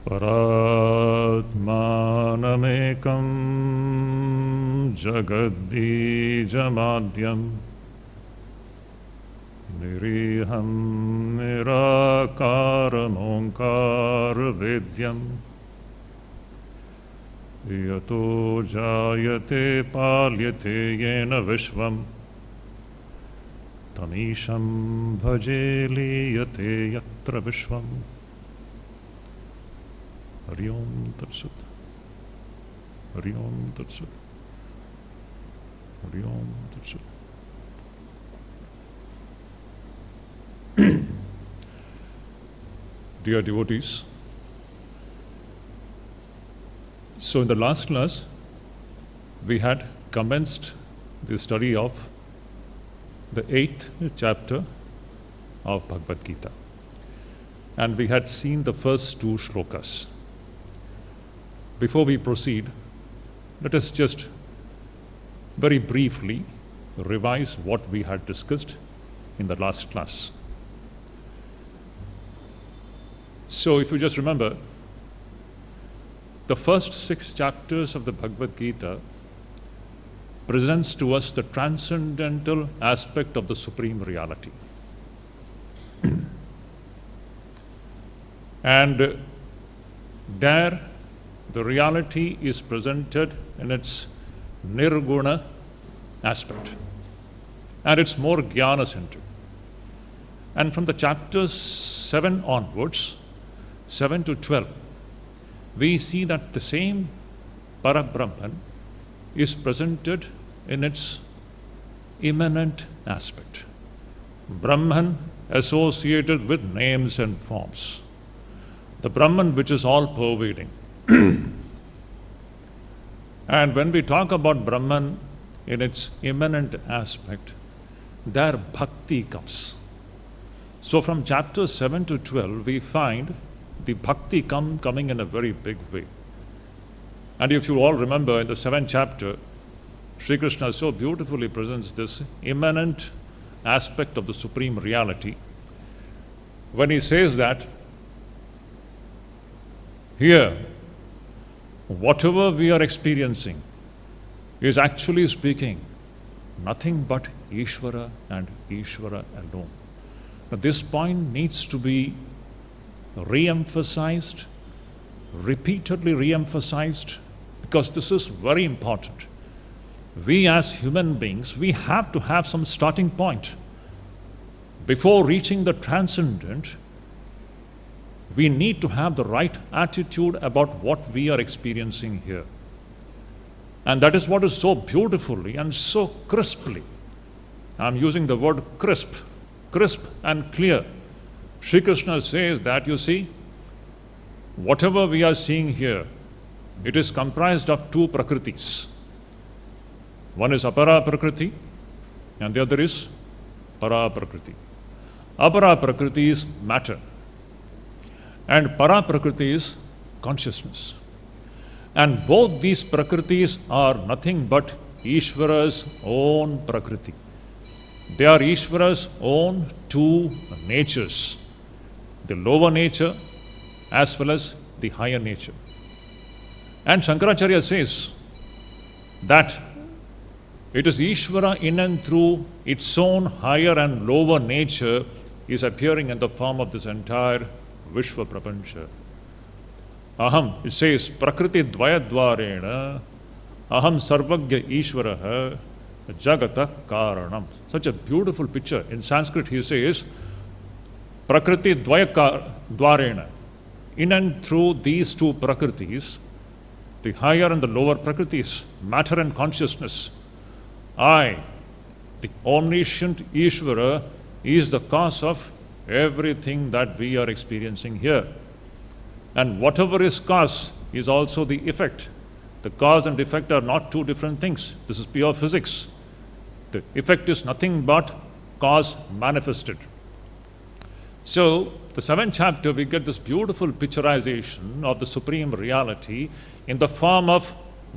Paratmanamekam jagadbijamadyam niriham nirakaram onkar vidyam yato jayate palyate yena vishvam tamisham bhaje liyate yatra vishvam. Hari Om Tat Sat. Hari Om Tat Sat. Hari Om Tat Sat. Dear devotees, so in the last class we had commenced the study of the 8th chapter of Bhagavad Gita, and we had seen the first 2 shlokas. Before we proceed, let us just very briefly revise what we had discussed in the last class. So if you just remember, the first 6 chapters of the Bhagavad Gita presents to us the transcendental aspect of the Supreme Reality. And there the reality is presented in its nirguna aspect, and it's more jnana-centered. And from the chapters 7 onwards, 7 to 12, we see that the same Parabrahman is presented in its immanent aspect. Brahman associated with names and forms. The Brahman which is all-pervading. And when we talk about Brahman in its immanent aspect, there bhakti comes. So from chapters 7 to 12, we find the bhakti coming in a very big way. And if you all remember, in the 7th chapter, Sri Krishna so beautifully presents this immanent aspect of the Supreme Reality when he says that here, whatever we are experiencing is actually speaking nothing but Ishvara and Ishvara alone. Now, this point needs to be re-emphasized, repeatedly re-emphasized, because this is very important. We as human beings, we have to have some starting point. Before reaching the transcendent, we need to have the right attitude about what we are experiencing here. And that is what is so beautifully and so crisply, I'm using the word crisp and clear. Sri Krishna says that, you see, whatever we are seeing here, it is comprised of 2 prakritis. One is apara prakriti and the other is para prakriti. Apara prakriti is matter, and para prakriti is consciousness. And both these prakritis are nothing but Ishvara's own prakriti. They are Ishvara's own 2 natures, the lower nature as well as the higher nature. And Shankaracharya says that it is Ishvara in and through its own higher and lower nature is appearing in the form of this entire Vishwa Prapancha. Aham, it says, Prakriti Dvayadvarena, Aham Sarvagya Ishvaraha, Jagata Karanam. Such a beautiful picture. In Sanskrit he says, Prakriti Dvayadvarena. In and through these 2 Prakritis, the higher and the lower Prakritis, matter and consciousness, I, the omniscient Ishvara, is the cause of everything that we are experiencing here. And whatever is cause is also the effect. The cause and effect are not 2 different things. This is pure physics. The effect is nothing but cause manifested. So, the 7th chapter, we get this beautiful picturization of the Supreme Reality in the form of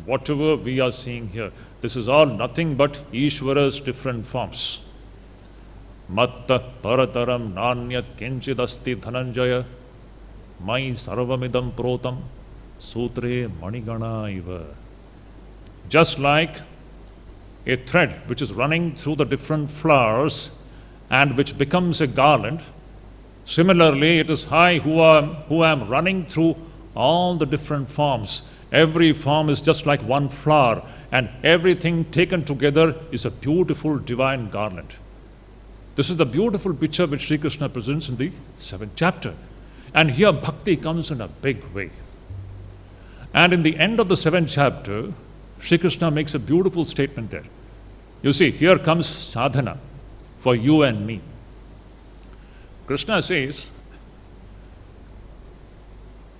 whatever we are seeing here. This is all nothing but Ishvara's different forms. Matta parataram nanyat kinchidasti dhananjaya Mai sarvamidam protam sutre manigana iva. Just like a thread which is running through the different flowers and which becomes a garland, similarly it is I who am running through all the different forms. Every form is just like one flower, and everything taken together is a beautiful divine garland. This is the beautiful picture which Sri Krishna presents in the 7th chapter. And here bhakti comes in a big way. And in the end of the 7th chapter, Sri Krishna makes a beautiful statement there. You see, here comes sadhana for you and me. Krishna says,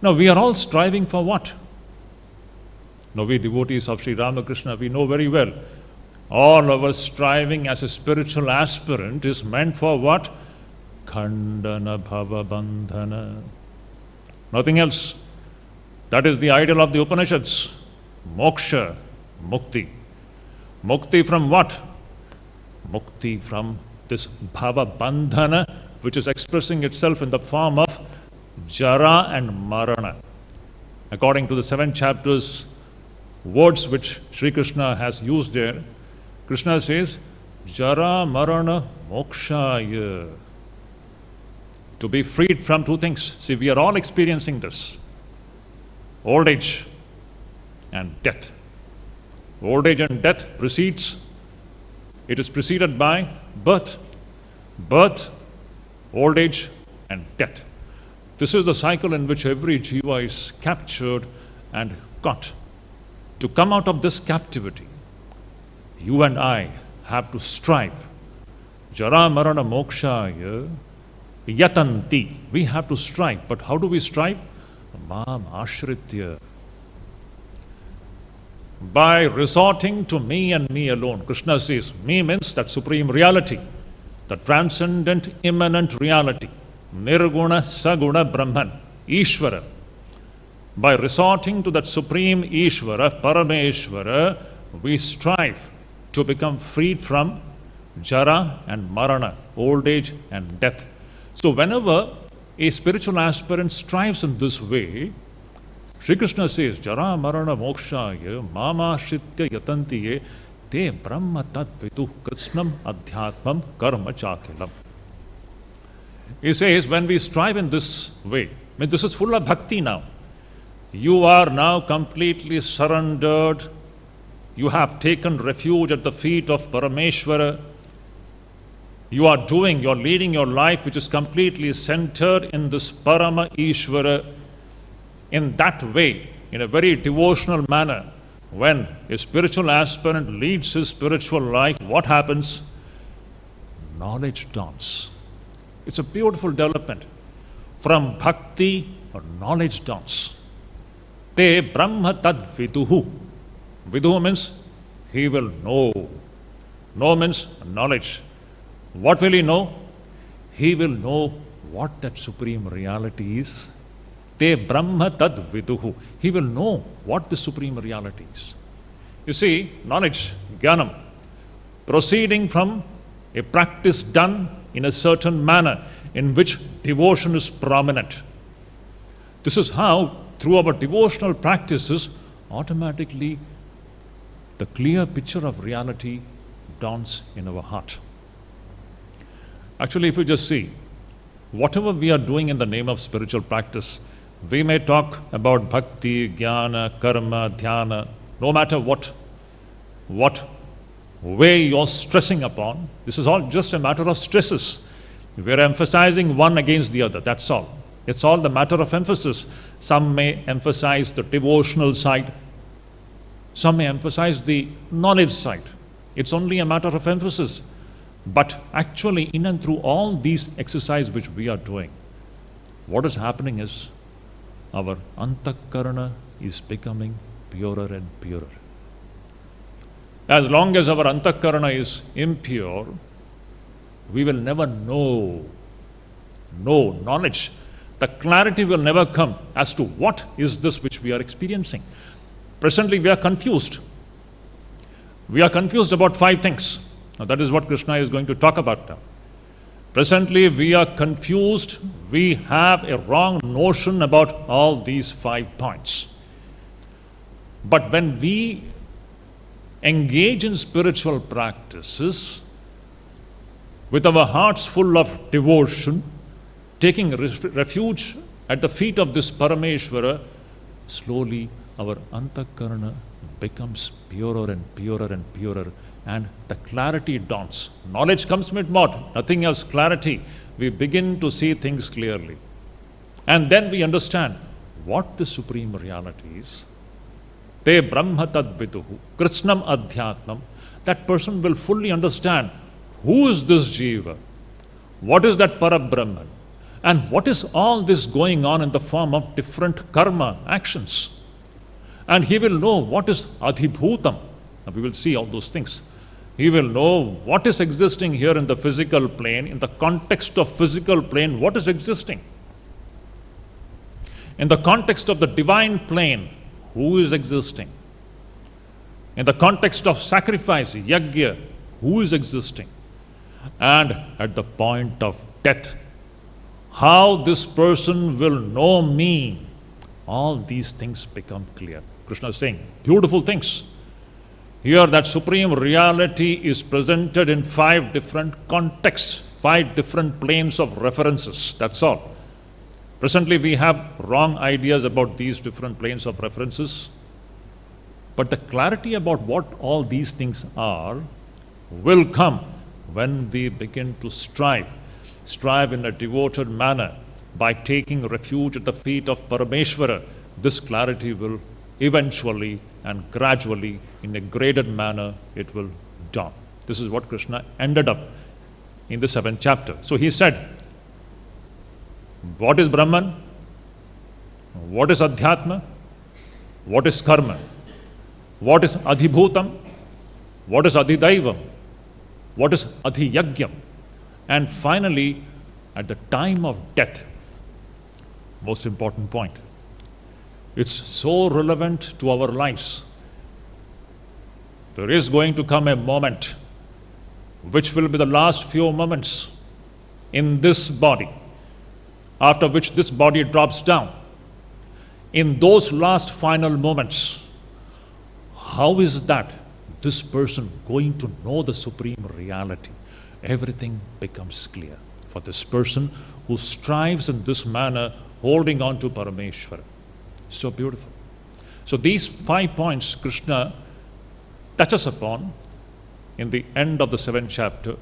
now we are all striving for what? Now we devotees of Sri Ramakrishna, we know very well. All our striving as a spiritual aspirant is meant for what? Khandana bhava bandhana. Nothing else. That is the ideal of the Upanishads. Moksha, mukti. Mukti from what? Mukti from this bhava bandhana, which is expressing itself in the form of jara and marana. According to the 7 chapters, words which Sri Krishna has used there, Krishna says, jara marana mokshaya. To be freed from 2 things. See, we are all experiencing this. Old age and death. Old age and death precedes, it is preceded by birth. Birth, old age and death. This is the cycle in which every jiva is captured and caught. To come out of this captivity, you and I have to strive. Jara marana mokshaya yatanti. We have to strive. But how do we strive? Mam ashritya. By resorting to me and me alone. Krishna says, me means that supreme reality, the transcendent, immanent reality. Nirguna saguna Brahman, Ishvara. By resorting to that supreme Ishvara, Parameshvara, we strive to become freed from jara and marana, old age and death. So whenever a spiritual aspirant strives in this way, Sri Krishna says, jara marana mokshaya mama shritya yatantiye te brahma tad vidu krishnam adhyatmam karma chakilam. He says, when we strive in this way, I mean, this is full of bhakti now. You are now completely surrendered. You have taken refuge at the feet of Parameshwara. You are leading your life which is completely centered in this Parama Ishvara. In that way, in a very devotional manner, when a spiritual aspirant leads his spiritual life, what happens? Knowledge dawns. It's a beautiful development. From bhakti, or knowledge dawns. Te brahma tad viduhu. Viduhu means he will know. Know means knowledge. What will he know? He will know what that supreme reality is. Te brahma tad viduhu. He will know what the supreme reality is. You see, knowledge, jnanam, proceeding from a practice done in a certain manner in which devotion is prominent. This is how, through our devotional practices, automatically the clear picture of reality dawns in our heart. Actually, if you just see, whatever we are doing in the name of spiritual practice, we may talk about bhakti, jnana, karma, dhyana, no matter what way you're stressing upon, this is all just a matter of stresses. We're emphasizing one against the other, that's all. It's all the matter of emphasis. Some may emphasize the devotional side. Some may emphasize the knowledge side. It's only a matter of emphasis. But actually, in and through all these exercises which we are doing, what is happening is our antakarana is becoming purer and purer. As long as our antakarana is impure, we will never know knowledge. The clarity will never come as to what is this which we are experiencing. Presently, we are confused. We are confused about 5 things. Now, that is what Krishna is going to talk about now. Presently, we are confused. We have a wrong notion about all these 5 points. But when we engage in spiritual practices with our hearts full of devotion, taking refuge at the feet of this Parameshwara, slowly our antakarana becomes purer and purer and purer, and the clarity dawns. Knowledge comes with what? Nothing else, clarity. We begin to see things clearly. And then we understand what the Supreme Reality is. Te Brahma Tad Viduhu, Krishnam Adhyatmam. That person will fully understand who is this Jiva, what is that Parabrahman, and what is all this going on in the form of different karma actions. And he will know what is Adhibhutam. Now we will see all those things. He will know what is existing here in the physical plane, in the context of physical plane, what is existing. In the context of the divine plane, who is existing. In the context of sacrifice, yajna, who is existing. And at the point of death, how this person will know me. All these things become clear. Krishna is saying beautiful things. Here that Supreme Reality is presented in 5 different contexts, 5 different planes of references. That's all. Presently we have wrong ideas about these different planes of references. But the clarity about what all these things are will come when we begin to strive in a devoted manner by taking refuge at the feet of Parameshwara. This clarity will eventually and gradually, in a graded manner, it will dawn. This is what Krishna ended up in the 7th chapter. So he said, what is Brahman? What is Adhyatma? What is Karma? What is Adhibhutam? What is Adhidaivam? What is Adhiyagyam? And finally, at the time of death, most important point, it's so relevant to our lives. There is going to come a moment which will be the last few moments in this body, after which this body drops down. In those last final moments, how is that this person going to know the Supreme Reality? Everything becomes clear for this person who strives in this manner, holding on to Parameshwara. So beautiful. So these 5 points Krishna touches upon in the end of the 7th chapter,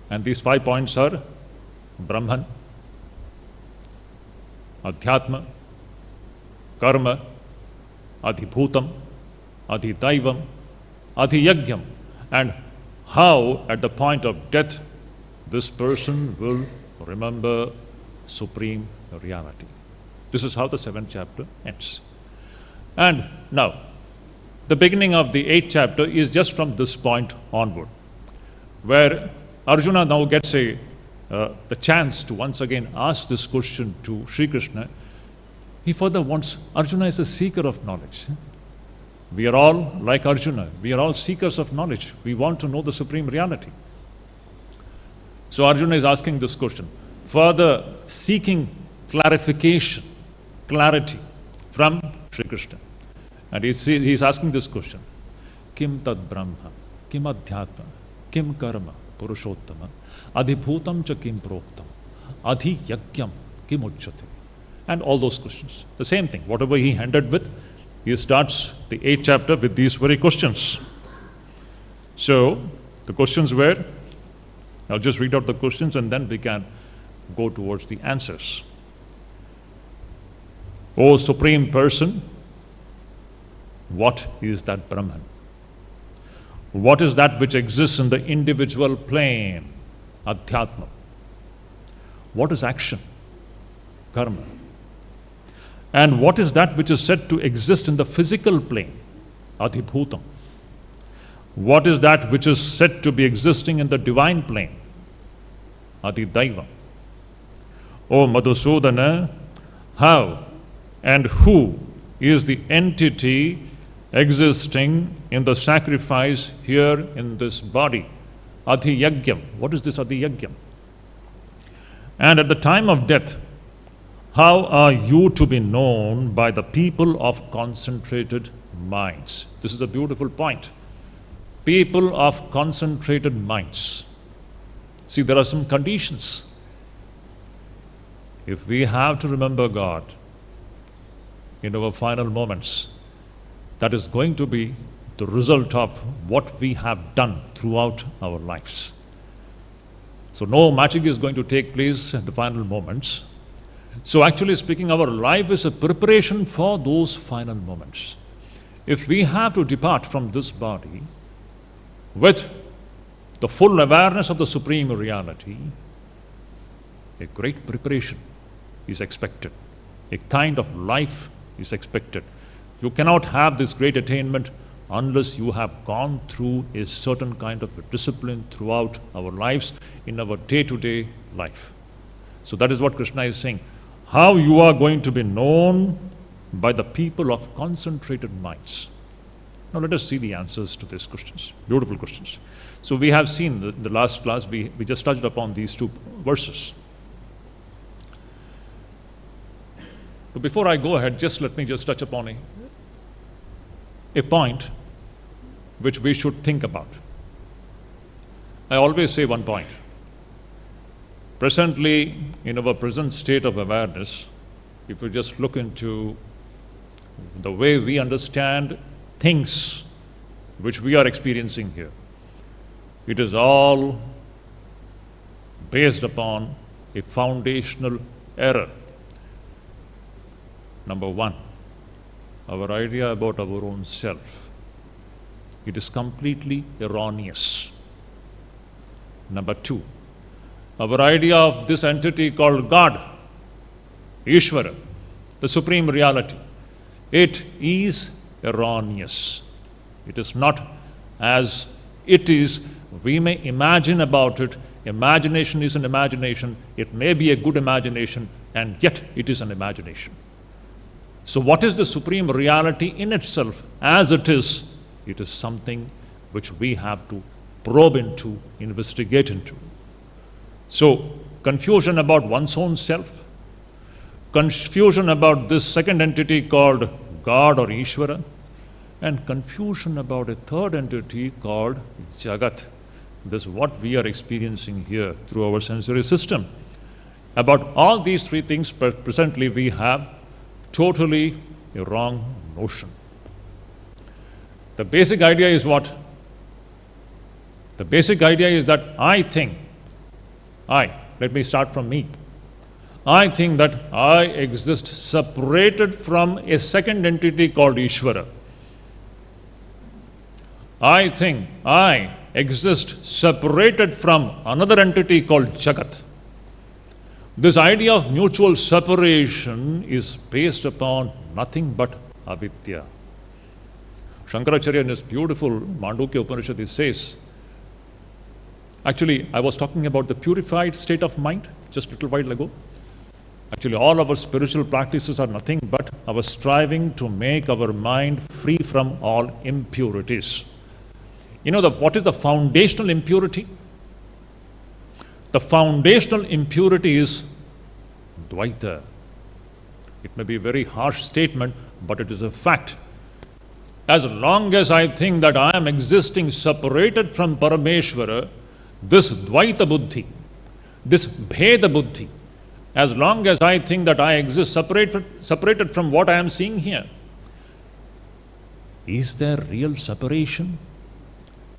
and these 5 points are Brahman, Adhyatma, Karma, Adhibhutam, Adhidaivam, Adhiyagyam, and how at the point of death this person will remember Supreme Reality. This is how the 7th chapter ends. And now, the beginning of the 8th chapter is just from this point onward, where Arjuna now gets the chance to once again ask this question to Sri Krishna. He further wants, Arjuna is a seeker of knowledge. We are all like Arjuna. We are all seekers of knowledge. We want to know the Supreme Reality. So Arjuna is asking this question, further seeking clarification, clarity from Sri Krishna. And he's asking this question, Kim tad Brahma, Kim Adhyatma, Kim Karma, Purushottama, Adhibhutam cha Kim Proktam, Adhiyagyam Kim Uchyate. And all those questions. The same thing, whatever he ended with, he starts the 8th chapter with these very questions. So, the questions were, I'll just read out the questions and then we can go towards the answers. O Supreme Person, what is that Brahman? What is that which exists in the individual plane? Adhyatma. What is action? Karma. And what is that which is said to exist in the physical plane? Adhibhutam. What is that which is said to be existing in the divine plane? Adhidaivam. O Madhusudana, how and who is the entity existing in the sacrifice here in this body? Adhiyagyam. What is this Adhiyagyam? And at the time of death, how are you to be known by the people of concentrated minds? This is a beautiful point. People of concentrated minds. See, there are some conditions. If we have to remember God in our final moments, that is going to be the result of what we have done throughout our lives. So no magic is going to take place at the final moments. So actually speaking, our life is a preparation for those final moments. If we have to depart from this body with the full awareness of the Supreme Reality, a great preparation is expected. A kind of life is expected. You cannot have this great attainment unless you have gone through a certain kind of a discipline throughout our lives in our day-to-day life. So that is what Krishna is saying. How you are going to be known by the people of concentrated minds. Now let us see the answers to these questions. Beautiful questions. So we have seen the last class, we just touched upon these two verses. But before I go ahead, let me touch upon a point which we should think about. I always say one point. Presently, in our present state of awareness, if we just look into the way we understand things which we are experiencing here, it is all based upon a foundational error. Number one, our idea about our own self. It is completely erroneous. Number two, our idea of this entity called God, Ishvara, the Supreme Reality, it is erroneous. It is not as it is. We may imagine about it. Imagination is an imagination. It may be a good imagination, and yet it is an imagination. So what is the Supreme Reality in itself? As it is something which we have to probe into, investigate into. So, confusion about one's own self, confusion about this second entity called God or Ishvara, and confusion about a third entity called Jagat. This is what we are experiencing here through our sensory system. About all these three things, presently we have totally a wrong notion. The basic idea is what? The basic idea is that let me start from me. I think that I exist separated from a second entity called Ishvara. I think I exist separated from another entity called Jagat. This idea of mutual separation is based upon nothing but avidya. Shankaracharya in his beautiful Mandukya Upanishad, he says, actually I was talking about the purified state of mind just a little while ago. Actually all our spiritual practices are nothing but our striving to make our mind free from all impurities. You know what is the foundational impurity? The foundational impurity is Advaita. It may be a very harsh statement, but it is a fact. As long as I think that I am existing separated from Parameshvara, this Dvaita Buddhi, this Bheda Buddhi, as long as I think that I exist separated from what I am seeing here, is there real separation?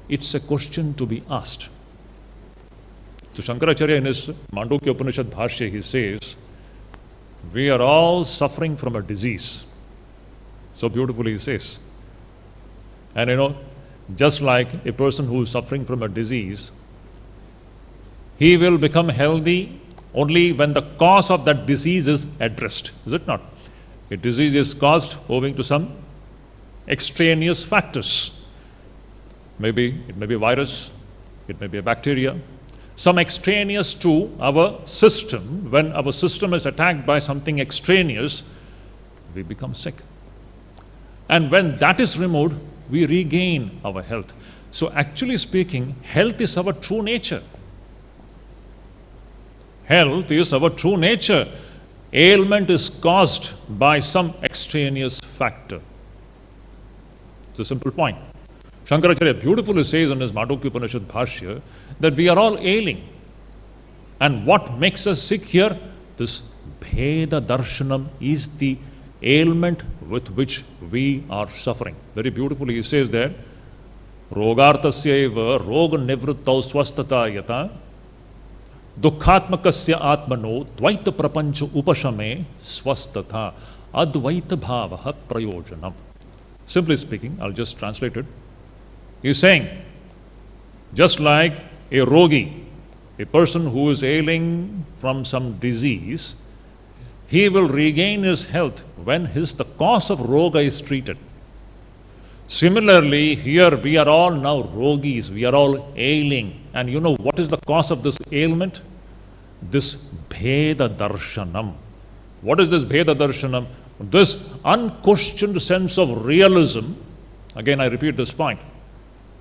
It's a question to be asked. So Shankaracharya in his Mandukya Upanishad Bhashya, he says, we are all suffering from a disease. So beautifully he says. And just like a person who is suffering from a disease, he will become healthy only when the cause of that disease is addressed. Is it not? A disease is caused owing to some extraneous factors. Maybe it may be a virus, it may be a bacteria, some extraneous to our system. When our system is attacked by something extraneous, we become sick. And when that is removed, we regain our health. So actually speaking, health is our true nature. Health is our true nature. Ailment is caused by some extraneous factor. It's a simple point. Shankaracharya beautifully says in his Mandukya Upanishad Bhashya that we are all ailing. And what makes us sick here? This Bheda Darshanam is the ailment with which we are suffering. Very beautifully he says there, Rogartasyaiva roga nivrittau swastata yata Dukkhatmakasya atmano dvaita prapancha upashame swastata advaita bhavaha prayojanam. Simply speaking, I'll just translate it. He's saying, just like a rogi, a person who is ailing from some disease, he will regain his health when the cause of roga is treated. Similarly, here we are all now rogis, we are all ailing. And you know what is the cause of this ailment? This Bheda Darshanam. What is this Bheda Darshanam? This unquestioned sense of realism. Again, I repeat this point.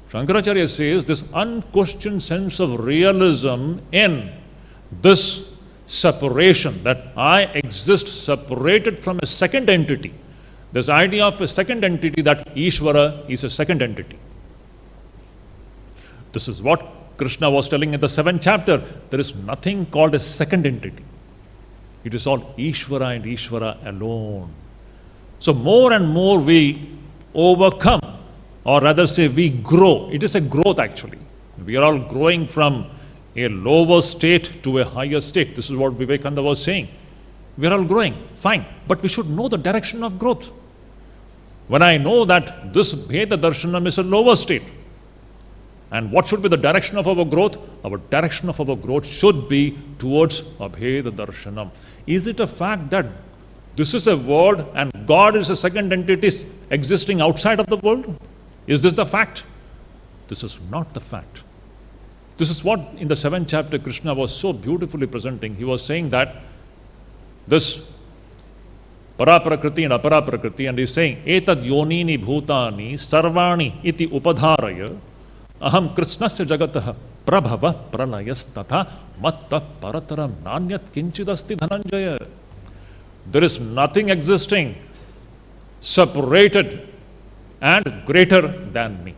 Shankaracharya says this unquestioned sense of realism in this separation, that I exist separated from a second entity. This idea of a second entity, that Ishvara is a second entity. This is what Krishna was telling in the 7th chapter. There is nothing called a second entity. It is all Ishvara and Ishvara alone. So more and more we overcome, or rather say we grow. It is a growth actually. We are all growing from a lower state to a higher state. This is what Vivekananda was saying. We are all growing, fine. But we should know the direction of growth. When I know that this Bheda Darshanam is a lower state, and what should be the direction of our growth? Our direction of our growth should be towards Abheda Darshanam. Is it a fact that this is a world and God is a second entity existing outside of the world? Is this the fact? This is not the fact. This is what in the 7th chapter Krishna was so beautifully presenting. He was saying that this Paraprakriti and Aparaprakriti, and he's saying, Etad yonini bhutani sarvani iti upadharaya aham krishnasya jagatah prabhava pralayas tatha matta parataram nanyat kinchidasti dhananjaya. There is nothing existing separated and greater than me.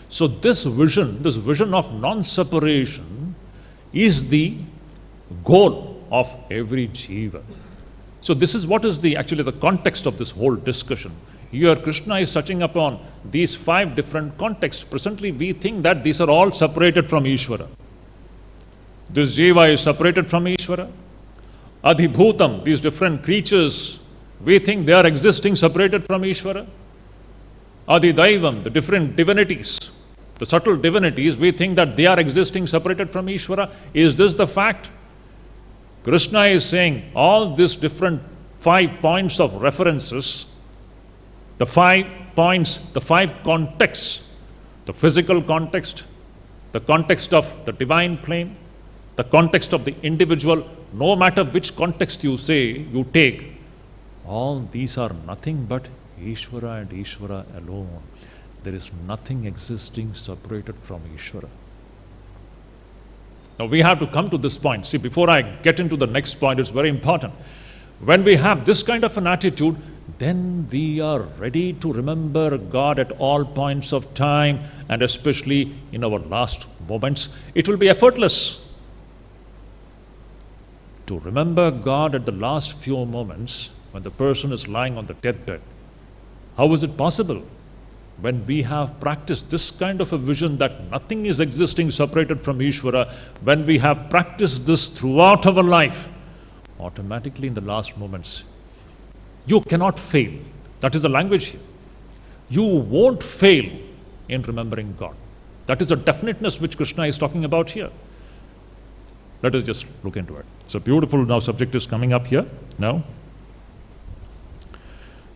So this vision of non-separation is the goal of every jiva. So this is what is actually the context of this whole discussion. Here Krishna is touching upon these 5 different contexts. Presently we think that these are all separated from Ishvara. This jiva is separated from Ishvara. Adhibhutam, these different creatures, we think they are existing separated from Ishvara. Adhidaivam, the different divinities, the subtle divinities, we think that they are existing separated from Ishvara. Is this the fact? Krishna is saying all these different 5 points of references, the 5 points, the 5 contexts, the physical context, the context of the divine plane, the context of the individual, no matter which context you take, all these are nothing but Ishvara and Ishvara alone. There is nothing existing separated from Ishvara. Now we have to come to this point. See, before I get into the next point, it's very important. When we have this kind of an attitude, then we are ready to remember God at all points of time, and especially in our last moments. It will be effortless to remember God at the last few moments when the person is lying on the deathbed. How is it possible? When we have practiced this kind of a vision that nothing is existing separated from Ishvara, when we have practiced this throughout our life, automatically in the last moments, you cannot fail. That is the language here. You won't fail in remembering God. That is the definiteness which Krishna is talking about here. Let us just look into it. It's a beautiful now subject is coming up here now.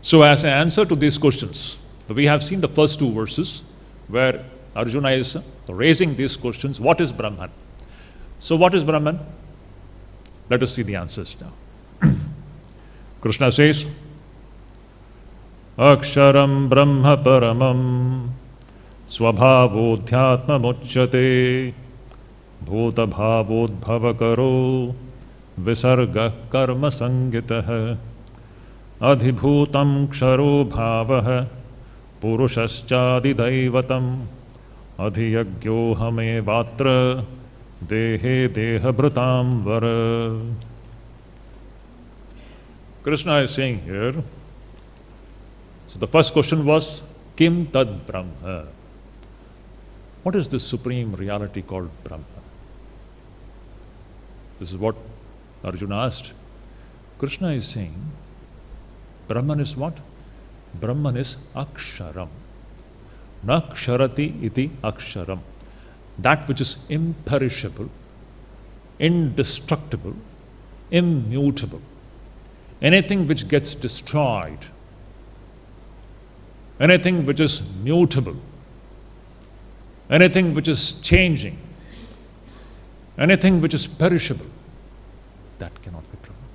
So as an answer to these questions, we have seen the first 2 verses where Arjuna is raising these questions. What is Brahman? So what is Brahman? Let us see the answers now. Krishna says, Aksharam Brahma Paramam Swabhavo Dhyatma Muchyate bhuta bhavoddhavakaro visarga karma sangitah adhibhutam ksharo bhavah purushascha-adidaivatam adhyagyohamevatra dehe dehabhrutam vara. Krishna is saying here, so the first question was, Kim Tad Brahma? What is this supreme reality called Brahma? This is what Arjuna asked. Krishna is saying, Brahman is what? Brahman is Aksharam. Naksharati iti Aksharam. That which is imperishable, indestructible, immutable. Anything which gets destroyed, anything which is mutable, anything which is changing, anything which is perishable, that cannot be Brahman.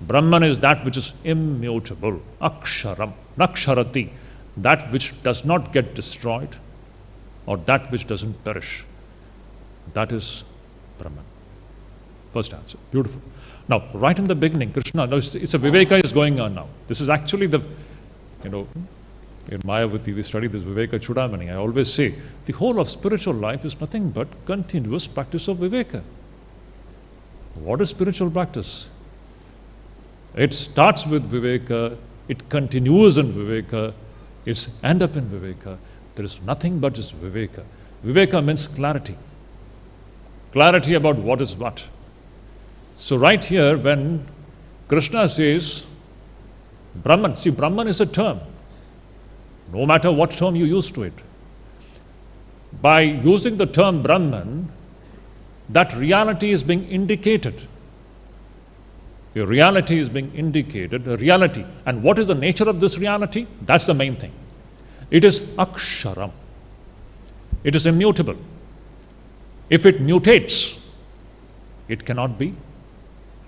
Brahman is that which is immutable, Aksharam, Naksharati, that which does not get destroyed or that which doesn't perish. That is Brahman. First answer. Beautiful. Now, right in the beginning, Krishna, now it's a Viveka is going on now. This is actually the, in Mayavati we study this Viveka Chudamani. I always say, the whole of spiritual life is nothing but continuous practice of Viveka. What is spiritual practice? It starts with Viveka, it continues in Viveka, it's end up in Viveka. There is nothing but just Viveka. Viveka means clarity. Clarity about what is what. So right here, when Krishna says Brahman, see, Brahman is a term. No matter what term you use to it. By using the term Brahman, that reality is being indicated. Your reality is being indicated, a reality. And what is the nature of this reality? That's the main thing. It is Aksharam. It is immutable. If it mutates, it cannot be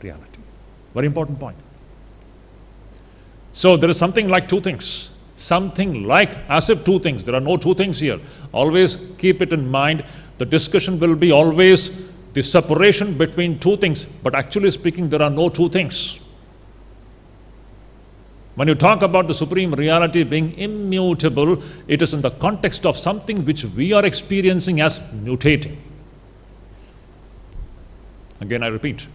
reality. Very important point. So there is something like two things. Something like, as if two things. There are no two things here. Always keep it in mind. The discussion will be always the separation between two things. But actually speaking, there are no two things. When you talk about the supreme reality being immutable, it is in the context of something which we are experiencing as mutating. Again, I repeat.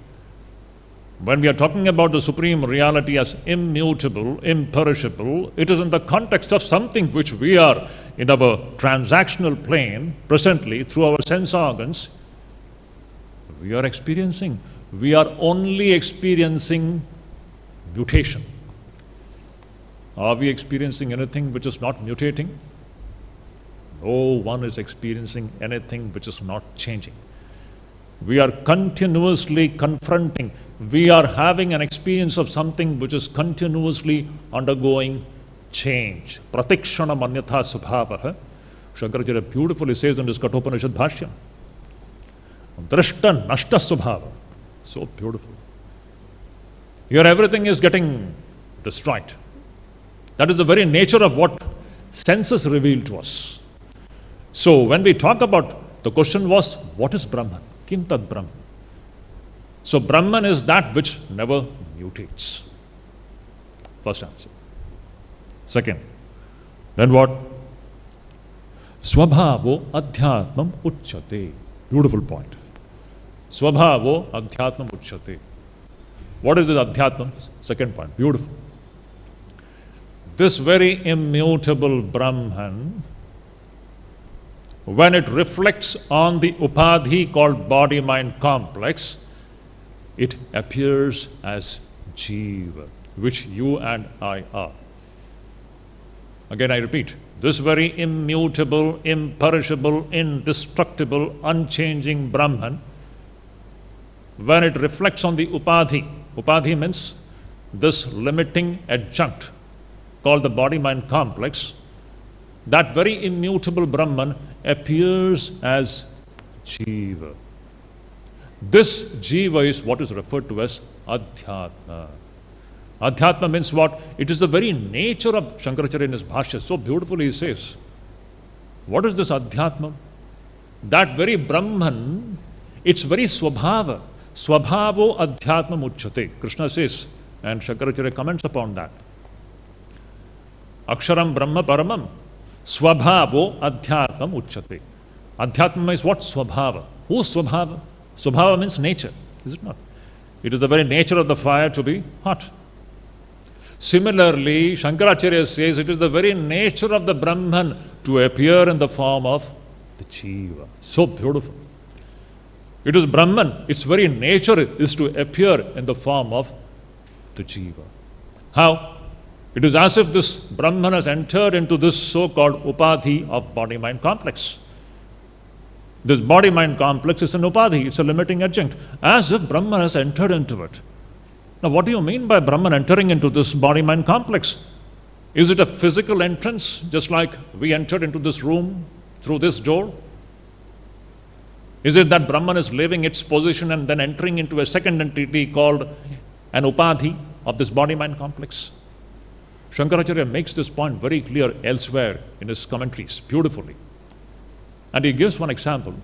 When we are talking about the supreme reality as immutable, imperishable, it is in the context of something which we are in our transactional plane presently through our sense organs. We are experiencing. We are only experiencing mutation. Are we experiencing anything which is not mutating? No one is experiencing anything which is not changing. We are continuously confronting. We are having an experience of something which is continuously undergoing change. Pratikshana manyatha subhavaha. Shankaracharya beautifully says in his Kathopanishad Bhashyam. Drishta nashta subhava. So beautiful. Here everything is getting destroyed. That is the very nature of what senses reveal to us. So when we talk about, the question was, what is Brahman? Kim tad Brahman? So Brahman is that which never mutates. First answer. Second, then what? Swabhavo adhyatmam uchyate. Beautiful point. Swabhavo adhyatmam uchyate. What is this adhyatmam? Second point. Beautiful. This very immutable Brahman, when it reflects on the upadhi called body-mind complex, it appears as Jiva, which you and I are. Again, I repeat, this very immutable, imperishable, indestructible, unchanging Brahman, when it reflects on the upadhi means this limiting adjunct called the body-mind complex, that very immutable Brahman appears as Jiva. This Jiva is what is referred to as Adhyatma. Adhyatma means what? It is the very nature of Shankaracharya in his Bhashya. So beautifully he says, what is this Adhyatma? That very Brahman It's very swabhava. Swabhavo adhyatma uchyate. Krishna says, and Shankaracharya comments upon that. Aksharam Brahma Paramam. Swabhavo adhyatmam uchyate. Adhyatma is what? Swabhava. Who's Swabhava? Swabhava means nature, is it not? It is the very nature of the fire to be hot. Similarly, Shankaracharya says it is the very nature of the Brahman to appear in the form of the Jiva. So beautiful. It is Brahman, its very nature is to appear in the form of the Jiva. How? It is as if this Brahman has entered into this so-called upadhi of body-mind complex. This body-mind complex is an upadhi, it's a limiting adjunct. As if Brahman has entered into it. Now, what do you mean by Brahman entering into this body-mind complex? Is it a physical entrance, just like we entered into this room through this door? Is it that Brahman is leaving its position and then entering into a second entity called an upadhi of this body-mind complex? Shankaracharya makes this point very clear elsewhere in his commentaries, beautifully. And he gives one example.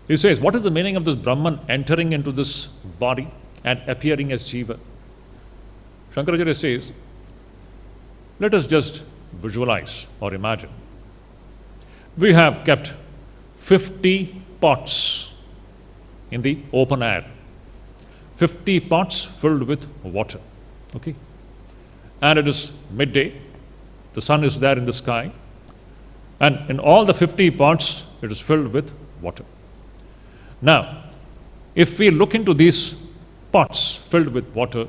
He says, what is the meaning of this Brahman entering into this body and appearing as Jiva? Shankaracharya says, let us just visualize or imagine. We have kept 50 pots in the open air. 50 pots filled with water. Okay? And it is midday. The sun is there in the sky. And in all the 50 pots, it is filled with water. Now, if we look into these pots filled with water,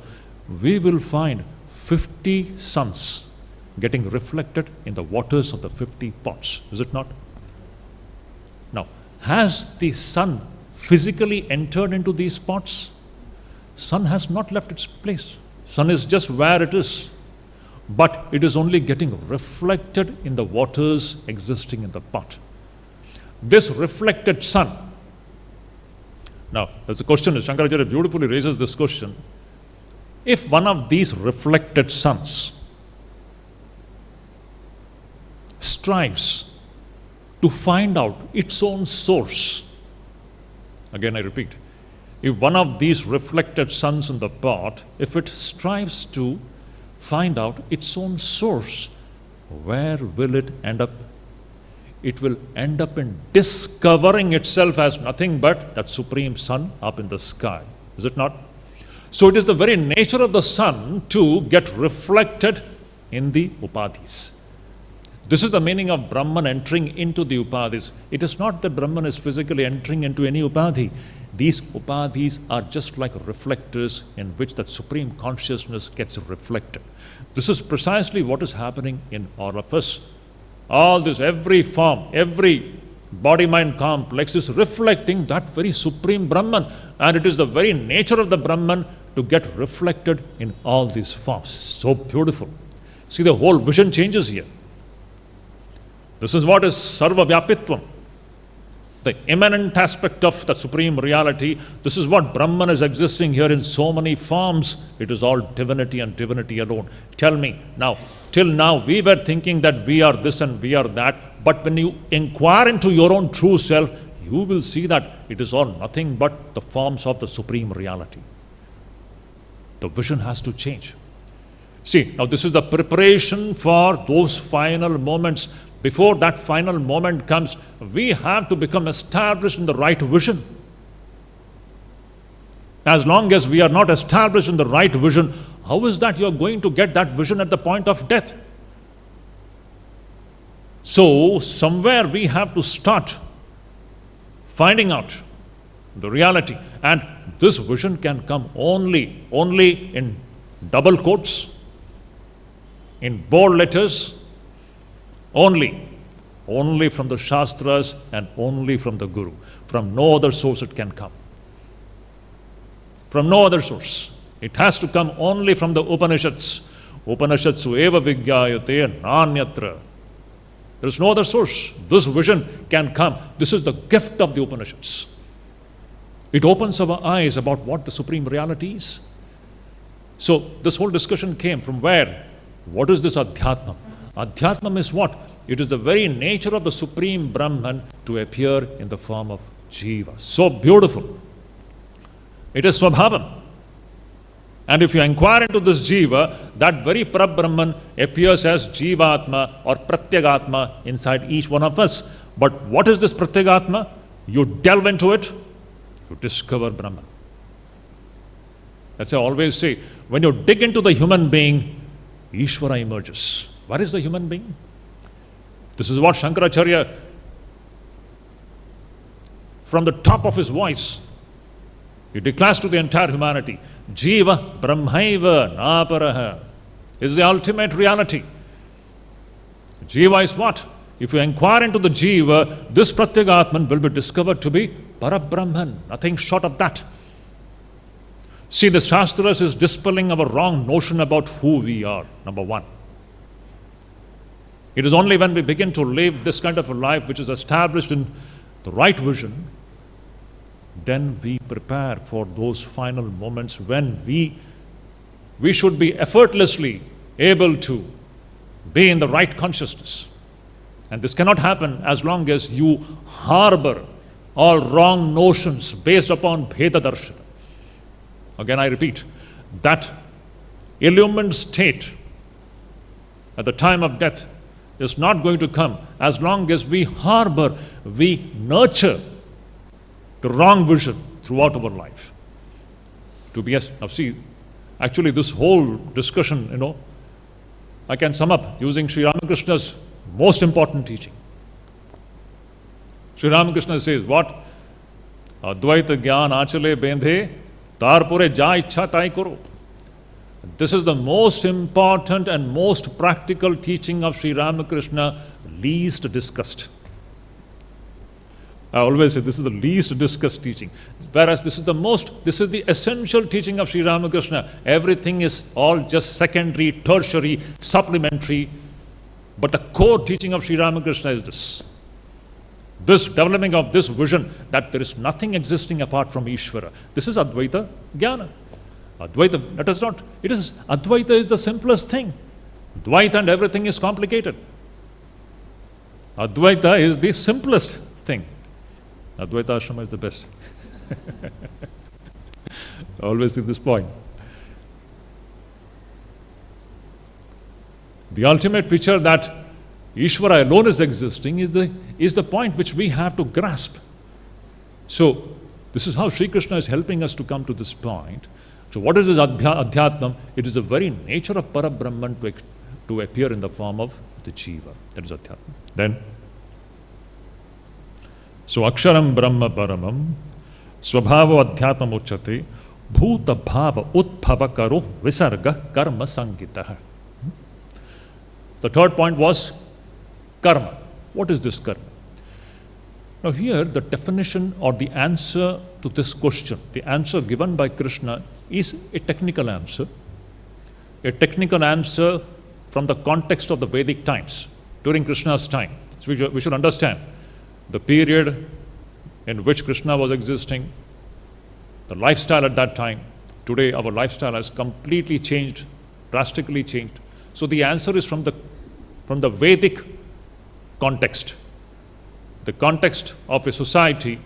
we will find 50 suns getting reflected in the waters of the 50 pots. Is it not? Now, has the sun physically entered into these pots? Sun has not left its place. Sun is just where it is. But it is only getting reflected in the waters existing in the pot. This reflected sun. Now, there's a question, Shankaracharya beautifully raises this question. If one of these reflected suns strives to find out its own source, again I repeat, if one of these reflected suns in the pot, if it strives to find out its own source, where will it end up? It will end up in discovering itself as nothing but that supreme sun up in the sky. Is it not? So it is the very nature of the sun to get reflected in the upadhis. This is the meaning of Brahman entering into the upadhis. It is not that Brahman is physically entering into any upadhi. These upadhis are just like reflectors in which that supreme consciousness gets reflected. This is precisely what is happening in all of us. All this, every form, every body-mind complex is reflecting that very supreme Brahman. And it is the very nature of the Brahman to get reflected in all these forms. So beautiful. See, the whole vision changes here. This is what is Sarva Vyapitvam. The immanent aspect of the supreme reality. This is what Brahman is existing here in so many forms. It is all divinity and divinity alone. Tell me now, till now we were thinking that we are this and we are that, but when you inquire into your own true self, you will see that it is all nothing but the forms of the supreme reality. The vision has to change. See, now this is the preparation for those final moments. Before that final moment comes, we have to become established in the right vision. As long as we are not established in the right vision, how is that you are going to get that vision at the point of death? So, somewhere we have to start finding out the reality. And this vision can come only in double quotes, in bold letters, only from the Shastras and only from the Guru. From no other source it can come. From no other source. It has to come only from the Upanishads. Upanishadsu eva vigyayate nanyatra. There is no other source. This vision can come. This is the gift of the Upanishads. It opens our eyes about what the supreme reality is. So this whole discussion came from where? What is this Adhyatma? Adhyatmam is what? It is the very nature of the Supreme Brahman to appear in the form of Jiva. So beautiful. It is Swabhavam. And if you inquire into this Jiva, that very Parabrahman appears as Jivatma or Pratyagatma inside each one of us. But what is this Pratyagatma? You delve into it, you discover Brahman. That's why I always say, when you dig into the human being, Ishvara emerges. What is the human being? This is what Shankaracharya, from the top of his voice, he declares to the entire humanity, Jiva Brahmaiva Naparaha is the ultimate reality. Jiva is what? If you inquire into the Jiva, this Pratyagatman will be discovered to be Parabrahman, nothing short of that. See, the Shastras is dispelling our wrong notion about who we are, number one. It is only when we begin to live this kind of a life which is established in the right vision, then we prepare for those final moments when we should be effortlessly able to be in the right consciousness. And this cannot happen as long as you harbor all wrong notions based upon Bheda Darshana. Again, I repeat, that illumined state at the time of death is not going to come as long as we harbor, we nurture the wrong vision throughout our life. Now see, actually this whole discussion, I can sum up using Sri Ramakrishna's most important teaching. Sri Ramakrishna says, what? Advaita Gyan Achale Bendhe Tarpure Ja Ichha Tai Koro. This is the most important and most practical teaching of Sri Ramakrishna, least discussed. I always say this is the least discussed teaching. Whereas this is the essential teaching of Sri Ramakrishna. Everything is all just secondary, tertiary, supplementary. But the core teaching of Sri Ramakrishna is this. This developing of this vision that there is nothing existing apart from Ishvara. This is Advaita Jnana. Advaita, let us not, Advaita is the simplest thing. Dvaita and everything is complicated. Advaita is the simplest thing. Advaita Ashrama is the best. I always think this point. The ultimate picture that Ishvara alone is existing is the point which we have to grasp. So, this is how Sri Krishna is helping us to come to this point. So, what is this Adhyatmam? It is the very nature of Parabrahman to appear in the form of the Jiva. That is Adhyatmam. Then, so Aksharam Brahma Paramam Swabhava Adhyatmam Uchate Bhuta Bhava Utbhava Karo Visarga Karma Sangitaha. The third point was karma. What is this karma? Now here the definition or the answer to this question, the answer given by Krishna is a technical answer. A technical answer from the context of the Vedic times, during Krishna's time. So we should understand the period in which Krishna was existing, the lifestyle at that time. Today our lifestyle has completely changed, drastically changed. So the answer is from the Vedic context, the context of a society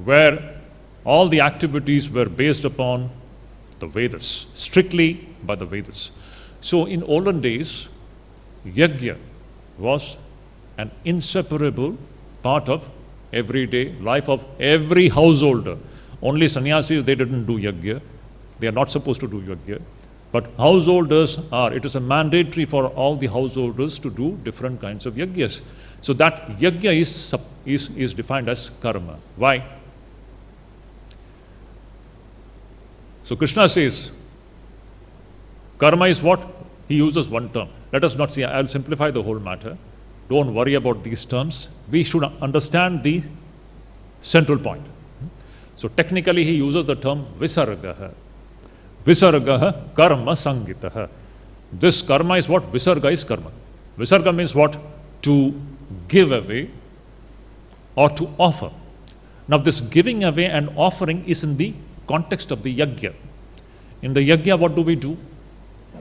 where all the activities were based upon the Vedas, strictly by the Vedas. So in olden days, yajna was an inseparable part of everyday life of every householder. Only sannyasis, they didn't do yajna. They are not supposed to do yajna. But householders are. It is a mandatory for all the householders to do different kinds of yajnas. So that yajna is defined as karma. Why? So Krishna says, karma is what? He uses one term. Let us not see, I'll simplify the whole matter. Don't worry about these terms. We should understand the central point. So technically he uses the term visargaha. Visargaha karma sangitaha. This karma is what? Visarga is karma. Visarga means what? To give away or to offer. Now this giving away and offering is in the context of the yajna. In the yajna, what do we do?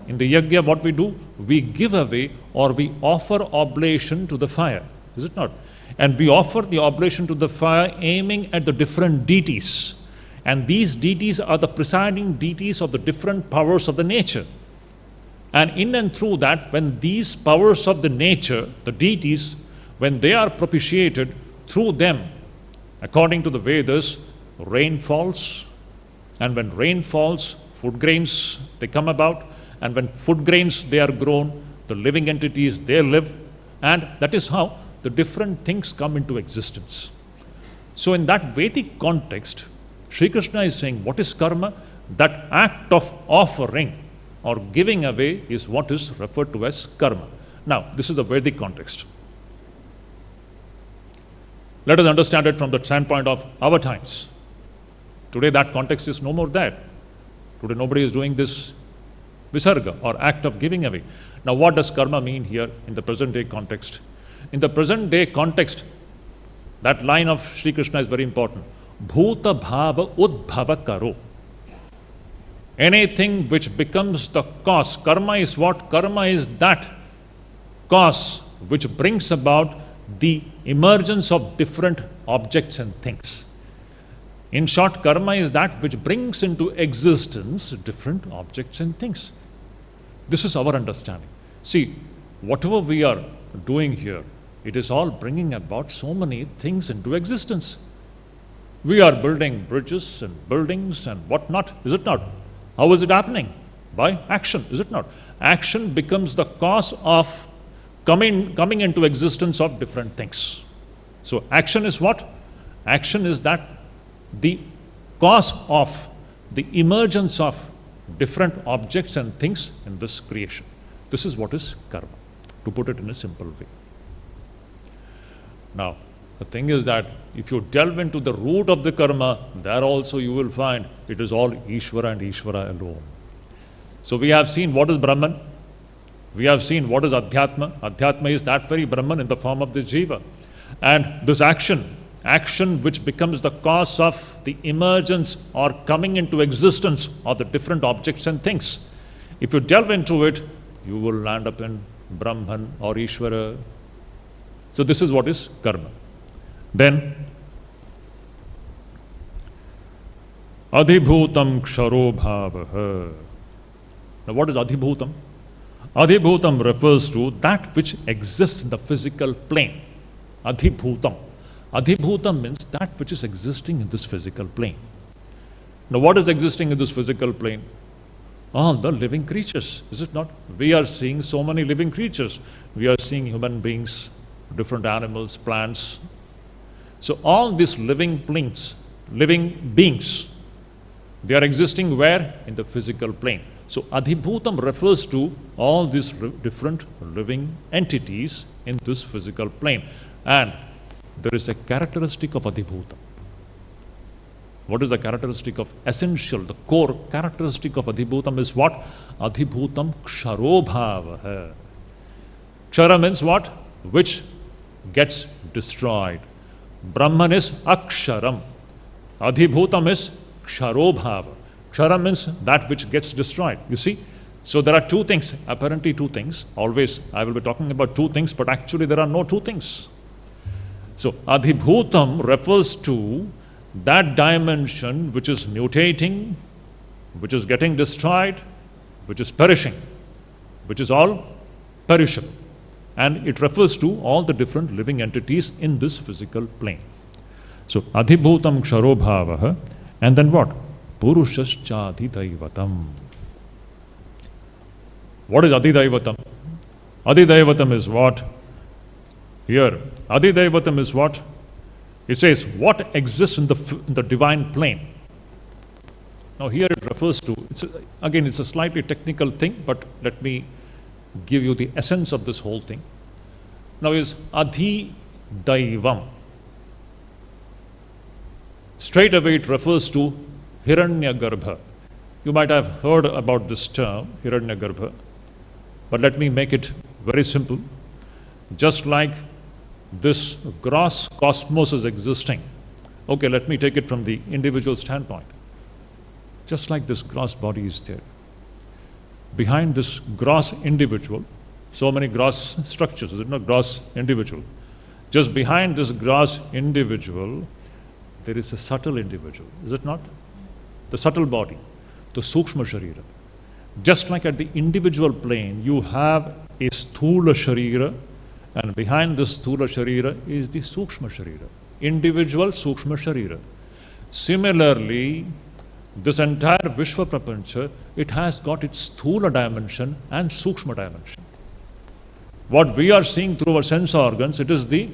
in the yajna, what we do? We give away or we offer oblation to the fire, is it not? And we offer the oblation to the fire aiming at the different deities. And these deities are the presiding deities of the different powers of the nature. And in and through that, when these powers of the nature, the deities, when they are propitiated, through them, according to the Vedas, rain falls. And when rain falls, food grains, they come about. And when food grains, they are grown, the living entities, they live. And that is how the different things come into existence. So in that Vedic context, Sri Krishna is saying, what is karma? That act of offering or giving away is what is referred to as karma. Now, this is the Vedic context. Let us understand it from the standpoint of our times. Today that context is no more there. Today nobody is doing this visarga or act of giving away. Now what does karma mean here in the present day context? In the present day context, that line of Sri Krishna is very important. Bhuta bhava udbhava karo. Anything which becomes the cause. Karma is what? Karma is that cause which brings about the emergence of different objects and things. In short, karma is that which brings into existence different objects and things. This is our understanding. See, whatever we are doing here, it is all bringing about so many things into existence. We are building bridges and buildings and whatnot, is it not? How is it happening? By action, is it not? Action becomes the cause of coming into existence of different things. So action is what? Action is that the cause of the emergence of different objects and things in this creation. This is what is karma, to put it in a simple way. Now, the thing is that if you delve into the root of the karma, there also you will find it is all Ishvara and Ishvara alone. So we have seen what is Brahman. We have seen what is Adhyatma. Adhyatma is that very Brahman in the form of this Jiva. And this action which becomes the cause of the emergence or coming into existence of the different objects and things. If you delve into it, you will land up in Brahman or Ishvara. So this is what is karma. Then, Adhibhutam Ksharo Bhavaha. Now what is Adhibhutam? Adhibhutam refers to that which exists in the physical plane. Adhibhutam. Adhibhutam means that which is existing in this physical plane. Now what is existing in this physical plane? All the living creatures, is it not? We are seeing so many living creatures. We are seeing human beings, different animals, plants. So all these living beings, they are existing where? In the physical plane. So Adhibhutam refers to all these different living entities in this physical plane. And there is a characteristic of Adhibhutam. What is the characteristic of essential, the core characteristic of Adhibhutam is what? Adhibhutam Ksharobhavaha. Kshara means what? Which gets destroyed. Brahman is Aksharam. Adhibhutam is Ksharobhava. Kshara means that which gets destroyed. You see? So there are two things, apparently two things. Always I will be talking about two things, but actually there are no two things. So Adhibhutam refers to that dimension which is mutating, which is getting destroyed, which is perishing, which is all perishable. And it refers to all the different living entities in this physical plane. So Adhibhutam Ksharobhavaha, and then what? Purushascha Adhidaivatam. What is Adhidaivatam? Adhidaivatam is what? Here, Adhidaivatam is what? It says, what exists in the divine plane. Now here it refers to, again it's a slightly technical thing, but let me give you the essence of this whole thing. Now is Adhidaivam. Straight away it refers to Hiranyagarbha. You might have heard about this term, Hiranyagarbha, but let me make it very simple. Just like this gross cosmos is existing. Okay, let me take it from the individual standpoint. Just like this gross body is there. behind this gross individual, so many gross structures, is it not? Gross individual. Just behind this gross individual, there is a subtle individual, is it not? The subtle body, the Sukshma Sharira. Just like at the individual plane, you have a Sthula Sharira, and behind this Sthula Sharira is the Sukshma Sharira. Individual Sukshma Sharira. Similarly, this entire Vishwa Prapancha, it has got its Sthula dimension and Sukshma dimension. What we are seeing through our sense organs, it is the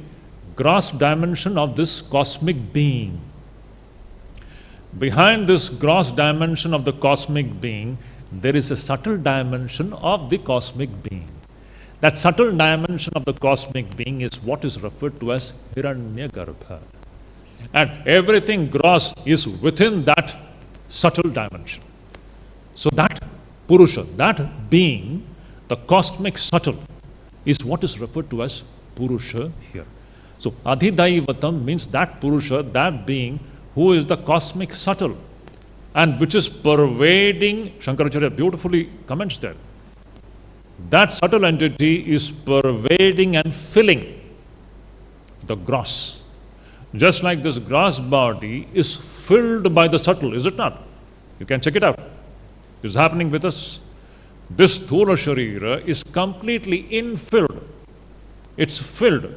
gross dimension of this cosmic being. Behind this gross dimension of the cosmic being, there is a subtle dimension of the cosmic being. That subtle dimension of the cosmic being is what is referred to as Hiranyagarbha. And everything gross is within that subtle dimension. So that Purusha, that being, the cosmic subtle, is what is referred to as Purusha here. So Adhidaivatam means that Purusha, that being who is the cosmic subtle and which is pervading, Shankaracharya beautifully comments there. That subtle entity is pervading and filling the gross. Just like this gross body is filled by the subtle, is it not? You can check it out. It's happening with us. This Sthula Sharira is completely infilled. It's filled.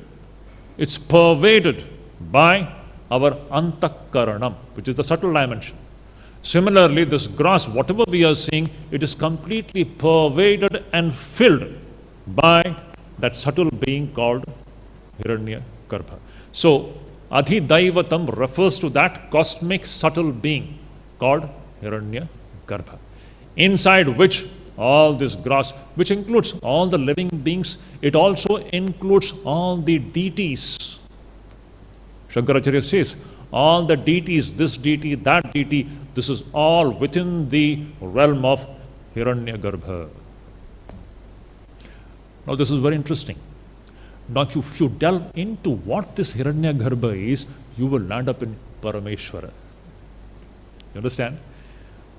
It's pervaded by our Antakaranam, which is the subtle dimension. Similarly, this gross, whatever we are seeing, it is completely pervaded and filled by that subtle being called Hiranyagarbha. So, Adhidaivatam refers to that cosmic subtle being called Hiranyagarbha, inside which all this gross, which includes all the living beings, it also includes all the deities. Shankaracharya says, all the deities, this deity, that deity, this is all within the realm of Hiranyagarbha. Now this is very interesting. Now if you delve into what this Hiranyagarbha is, you will land up in Parameshwara. You understand?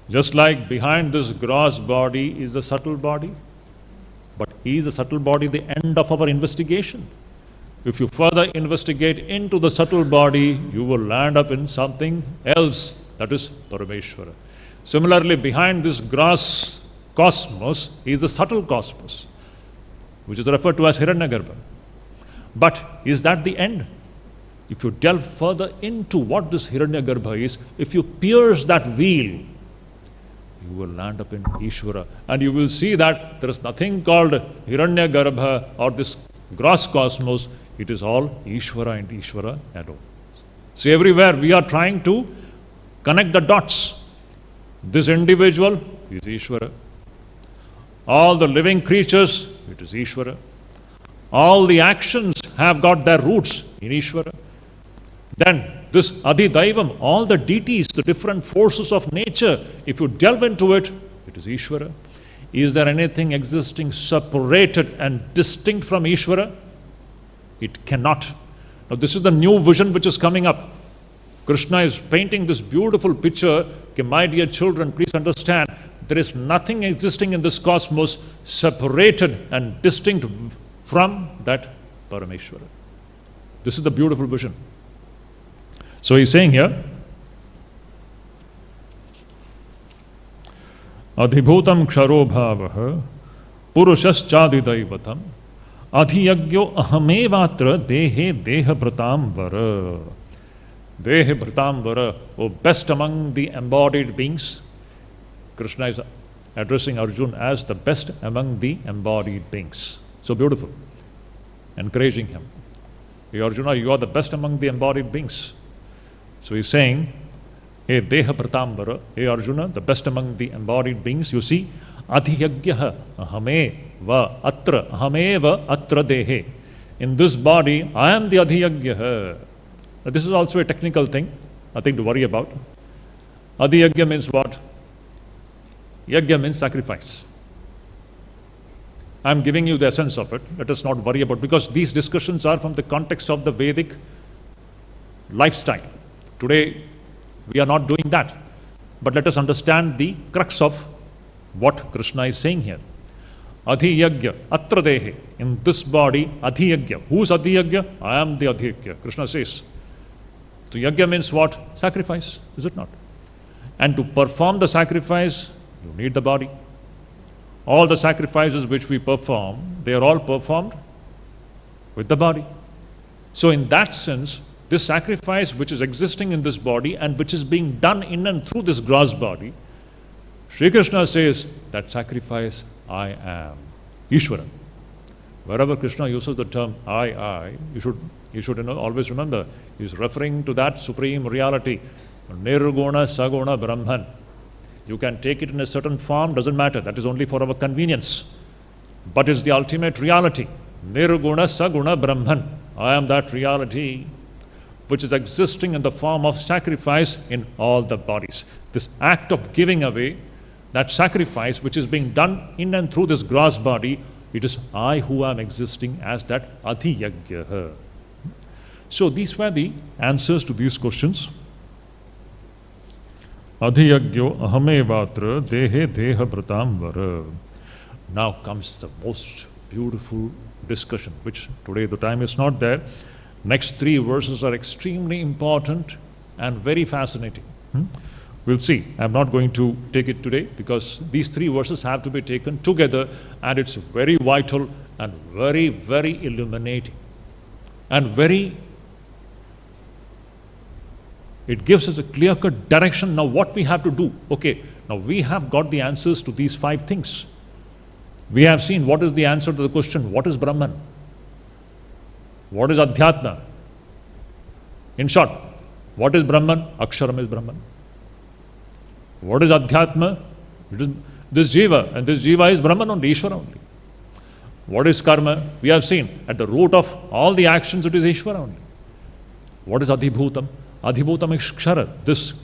Just like behind this gross body is the subtle body, but is the subtle body the end of our investigation? If you further investigate into the subtle body, you will land up in something else, that is Parameshwara. Similarly, behind this gross cosmos is the subtle cosmos, which is referred to as Hiranyagarbha. But is that the end? If you delve further into what this Hiranyagarbha is, if you pierce that veil, you will land up in Ishvara. And you will see that there is nothing called Hiranyagarbha or this gross cosmos. It is all Ishvara and Ishvara alone. See, everywhere we are trying to connect the dots. This individual is Ishvara. All the living creatures, it is Ishvara. All the actions have got their roots in Ishvara. Then this Adhidaivam, all the deities, the different forces of nature, if you delve into it, it is Ishvara. Is there anything existing separated and distinct from Ishvara? It cannot. Now this is the new vision which is coming up. Krishna is painting this beautiful picture. Okay, my dear children, please understand, there is nothing existing in this cosmos separated and distinct from that Parameshwara. This is the beautiful vision. So he's saying here, Adhibhutam ksharo bhavaha purushaschadidaivatam adhiyagyo ahamevatra dehe deha bhratam vara. Dehe bhratam vara, O best among the embodied beings. Krishna is addressing Arjuna as the best among the embodied beings. So beautiful. Encouraging him. Hey Arjuna, you are the best among the embodied beings. So he's saying, hey Deha Pratambara, hey Arjuna, the best among the embodied beings, you see, Adhyagyaha ahameva atra dehe. In this body, I am the Adhyagyaha. Now, this is also a technical thing, nothing to worry about. Adhyagya means what? Yagya means sacrifice. I am giving you the essence of it. Let us not worry about it, because these discussions are from the context of the Vedic lifestyle. Today, we are not doing that. But let us understand the crux of what Krishna is saying here. Adhyakya, atra dehe, in this body, adhyakya. Who is adhyakya? I am the adhyakya, Krishna says. So yajna means what? Sacrifice, is it not? And to perform the sacrifice, you need the body. All the sacrifices which we perform, they are all performed with the body. So in that sense, this sacrifice which is existing in this body and which is being done in and through this gross body, Sri Krishna says that sacrifice I am. Ishvara. Wherever Krishna uses the term I, you should always remember, he is referring to that supreme reality, Nirguna Saguna Brahman. You can take it in a certain form, doesn't matter, that is only for our convenience. But it's the ultimate reality. Nirguna Saguna Brahman. I am that reality which is existing in the form of sacrifice in all the bodies. This act of giving away, that sacrifice which is being done in and through this gross body, it is I who am existing as that Adhyakya. So these were the answers to these questions. Adhyakyo ahamevatra dehe deha vratam vara. Now comes the most beautiful discussion, which today the time is not there. Next 3 verses are extremely important and very fascinating. We'll see. I'm not going to take it today because these 3 verses have to be taken together, and it's very vital and very, very illuminating. And it gives us a clear-cut direction now what we have to do. Okay, now we have got the answers to these 5 things. We have seen what is the answer to the question, what is Brahman? What is Adhyatma? In short, what is Brahman? Aksharam is Brahman. What is Adhyatma? It is this Jiva, and this Jiva is Brahman only, Ishvara only. What is Karma? We have seen at the root of all the actions it is Ishvara only. What is Adhibhutam? Adhibhutam is Kshara, this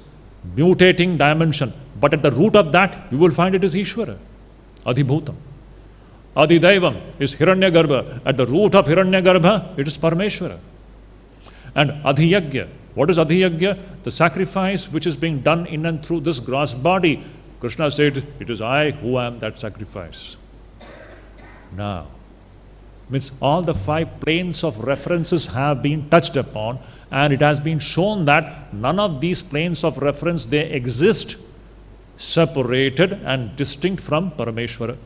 mutating dimension. But at the root of that, you will find it is Ishvara, Adhibhutam. Adhidaivam is Hiranyagarbha. At the root of Hiranyagarbha, it is Parameshvara. And Adhyakya, what is Adhyakya? The sacrifice which is being done in and through this gross body. Krishna said, it is I who am that sacrifice. Now, means all the 5 planes of references have been touched upon, and it has been shown that none of these planes of reference, they exist separated and distinct from Parameshvara.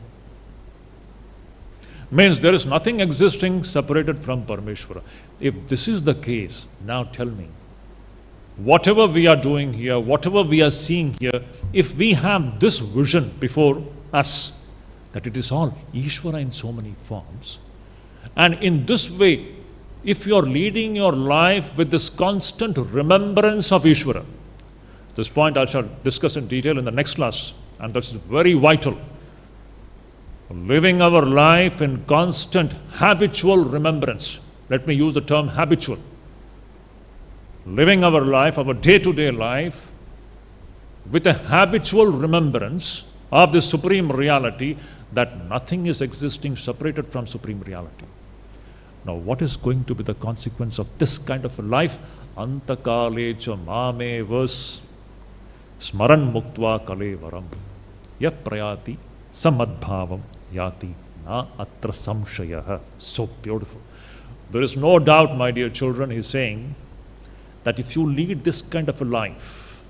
Means there is nothing existing separated from Parameshvara. If this is the case, now tell me, whatever we are doing here, whatever we are seeing here, if we have this vision before us, that it is all Ishvara in so many forms, and in this way, if you are leading your life with this constant remembrance of Ishvara, this point I shall discuss in detail in the next class, and that's very vital. Living our life in constant habitual remembrance. Let me use the term habitual. Living our life, our day-to-day life, with a habitual remembrance of the supreme reality, that nothing is existing separated from supreme reality. Now, what is going to be the consequence of this kind of a life? Antakale cha mame vas smaran muktva kalevaram yat prayati samadbhavam yati na atra samshayah. So beautiful. There is no doubt, my dear children, he's saying that if you lead this kind of a life,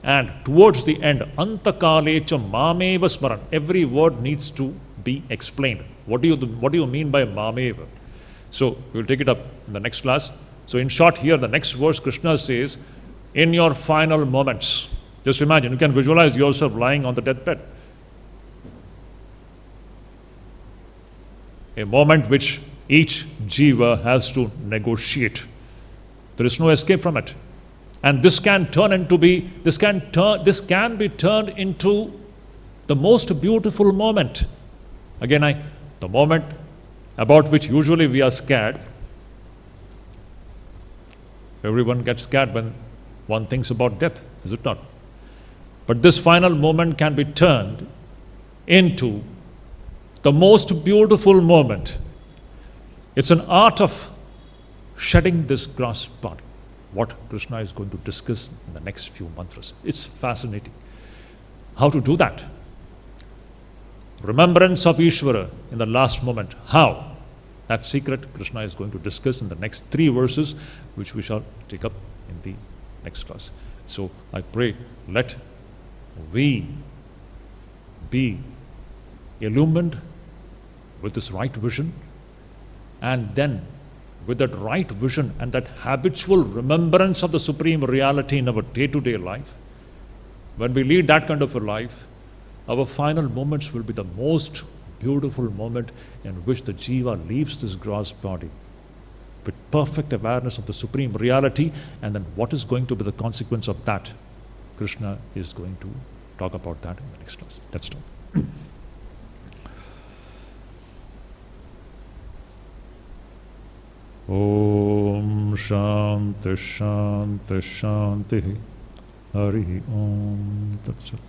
and towards the end, antakale cha mameva smaran, every word needs to be explained. What do you mean by mameva? So we'll take it up in the next class. So in short, here the next verse, Krishna says, in your final moments, just imagine, you can visualize yourself lying on the deathbed. A moment which each jiva has to negotiate. There is no escape from it. And this can be turned into the most beautiful moment. Again, the moment about which usually we are scared. Everyone gets scared when one thinks about death, is it not? But this final moment can be turned into the most beautiful moment. It's an art of shedding this gross body. What Krishna is going to discuss in the next few mantras. It's fascinating. How to do that? remembrance of Ishvara in the last moment. How? That secret Krishna is going to discuss in the next 3 verses, which we shall take up in the next class. So I pray, let we be illumined with this right vision, and then with that right vision and that habitual remembrance of the Supreme Reality in our day-to-day life, when we lead that kind of a life, our final moments will be the most beautiful moment in which the jiva leaves this gross body with perfect awareness of the Supreme Reality, and then what is going to be the consequence of that? Krishna is going to talk about that in the next class. Let's stop. Om Shanti Shanti Shanti Hari Om Tat Sat.